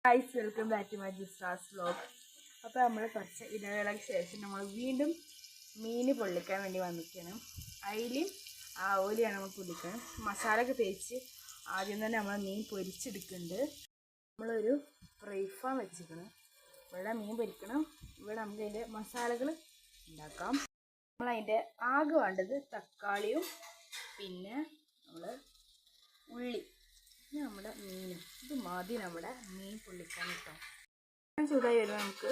Guys, welcome back to my ജിസ്റ്റാസ് vlog. അപ്പോൾ നമ്മൾ കുറച്ച് ഇടവേളയ്ക്ക് ശേഷം നമ്മൾ വീണ്ടും മീൻ പൊള്ളിക്കാൻ വേണ്ടി വന്നിരിക്കുകയാണ്. അയിലും ആവോലിയാണ് നമ്മൾ പൊള്ളിക്കുന്നത്. മസാല ഒക്കെ തേച്ച് ആദ്യം തന്നെ നമ്മൾ മീൻ പൊരിച്ചെടുക്കുന്നുണ്ട്. നമ്മളൊരു ഫ്രൈ പാൻ വെച്ചിരിക്കണം. ഇവിടെ മീൻ പൊരിക്കണം. ഇവിടെ നമുക്ക് അതിൻ്റെ മസാലകൾ ഉണ്ടാക്കാം. നമ്മളതിൻ്റെ ആകെ വേണ്ടത് തക്കാളിയും പിന്നെ നമ്മൾ ഉള്ളി, നമ്മുടെ മീനും. ഇത് മതി നമ്മുടെ മീൻ പൊള്ളിക്കാൻ കേട്ടോ. ചൂടായി വരുമ്പോൾ നമുക്ക്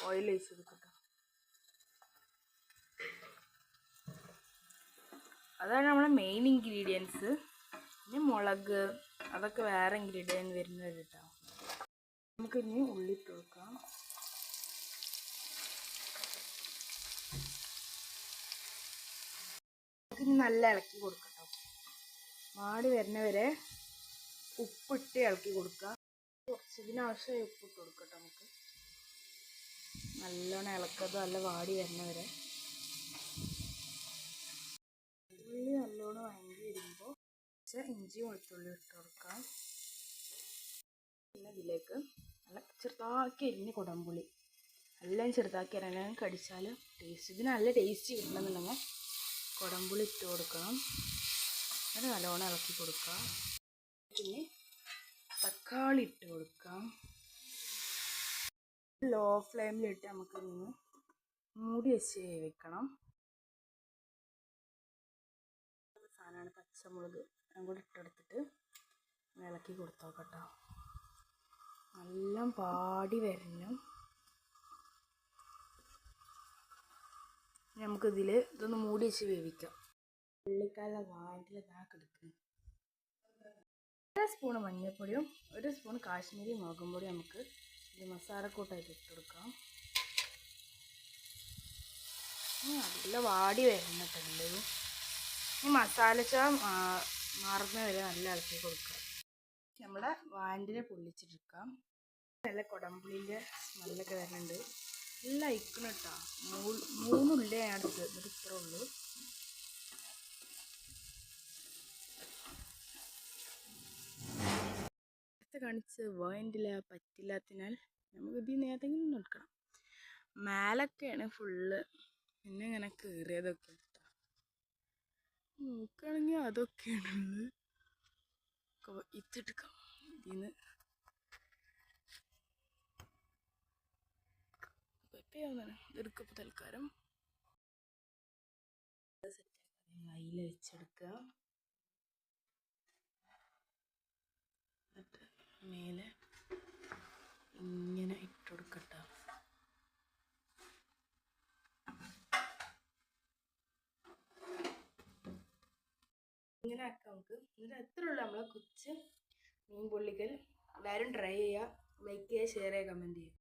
ഓയിൽ ഒഴിച്ച് കൊടുക്കാം. അതാണ് നമ്മുടെ മെയിൻ ഇൻഗ്രീഡിയൻസ്. പിന്നെ മുളക് അതൊക്കെ വേറെ ഇൻഗ്രീഡിയൻറ്റ് വരുന്നത് കേട്ടോ. നമുക്ക് ഇനി ഉള്ളി ഇട്ട് കൊടുക്കാം. നമുക്കിനി നല്ല ഇളക്കി കൊടുക്കാം. വാടി വരുന്നവരെ ഉപ്പിട്ട് ഇളക്കി കൊടുക്കുക. കുറച്ചതിനാവശ്യമായി ഉപ്പിട്ട് കൊടുക്കട്ടോ. നമുക്ക് നല്ലോണം ഇളക്കത് നല്ല വാടി വരുന്നവരെ. ഉള്ളി നല്ലോണം വഴങ്ങി വരുമ്പോൾ ഇഞ്ചി വെളുത്തുള്ളി ഇട്ട് കൊടുക്കാം. പിന്നെ ഇതിലേക്ക് നല്ല ചെറുതാക്കി എരിഞ്ഞ് കുടംപുളി, എല്ലാം ചെറുതാക്കി എല്ലാം കടിച്ചാൽ ടേസ്റ്റ്, ഇതിന് നല്ല ടേസ്റ്റ് കിട്ടണമെന്നുണ്ടെങ്കിൽ കുടംപുളി ഇട്ട് കൊടുക്കണം. അത് നല്ലോണം ഇളക്കി കൊടുക്കാം. പിന്നെ തക്കാളി ഇട്ട് കൊടുക്കാം. ലോ ഫ്ലെയിമിലിട്ട് നമുക്ക് ഇന്ന് മൂടി വെച്ച് വേവിക്കണം. സാധനമാണ് പച്ചമുളക് കൂടി ഇട്ടെടുത്തിട്ട് ഇളക്കി കൊടുത്തോക്കട്ടോ. നല്ല പാടി വരണം. നമുക്കിതിൽ ഇതൊന്ന് മൂടി വെച്ച് വേവിക്കാം. ഉള്ളിക്കാല വാട്ടിൽ ഇതാക്കെടുക്കുക. 1 സ്പൂൺ മഞ്ഞൾപ്പൊടിയും 1 സ്പൂൺ കാശ്മീരി മുളകും പൊടി നമുക്ക് ഈ മസാലക്കൂട്ടായിട്ട് ഇട്ട് കൊടുക്കാം. നല്ല വാടി വരുന്നിട്ടുണ്ട്. ഈ മസാല മാറുന്ന വരെ നല്ല ഇളക്കി കൊടുക്കുക. നമ്മുടെ വാൻഡിനെ പൊള്ളിച്ചെടുക്കാം. നല്ല കുടംപുളിൻ്റെ സ്മെല്ലൊക്കെ വരുന്നുണ്ട്. നല്ല അയക്കണം കേട്ടോ. 3 ഉള്ളിയാണ് എടുത്തത്. എന്നിട്ട് ഇത്രേ ഉള്ളൂ. കാണിച്ച് വേണ്ടില്ല, പറ്റില്ലാത്തതിനാൽ നമുക്ക് ഇതിൽ ഏതെങ്കിലും നോക്കണം. മേലൊക്കെയാണ് ഫുള്ള്, പിന്നെ ഇങ്ങനെ കയറിയതൊക്കെ നോക്കുകയാണെങ്കിൽ അതൊക്കെയാണുള്ളത്. ഇതെടുക്കാം. ഇതിന്ന് ഇതെടുക്കപ്പോൾ തൽക്കാലം കയ്യിൽ വെച്ചെടുക്കുക. മേലെ ഇങ്ങനെ ഇട്ട് കൊടുക്കട്ടോ. ഇങ്ങനെ ആക്കാം നമുക്ക്. എന്നിട്ട് എത്ര ഉള്ളൂ നമ്മളെ കൊച്ച് മീൻ പൊള്ളിക്കൽ. എല്ലാവരും ട്രൈ ചെയ്യുക. ലൈക്ക് ചെയ്യുക, ഷെയർ ചെയ്യുക, കമൻറ്റ് ചെയ്യുക.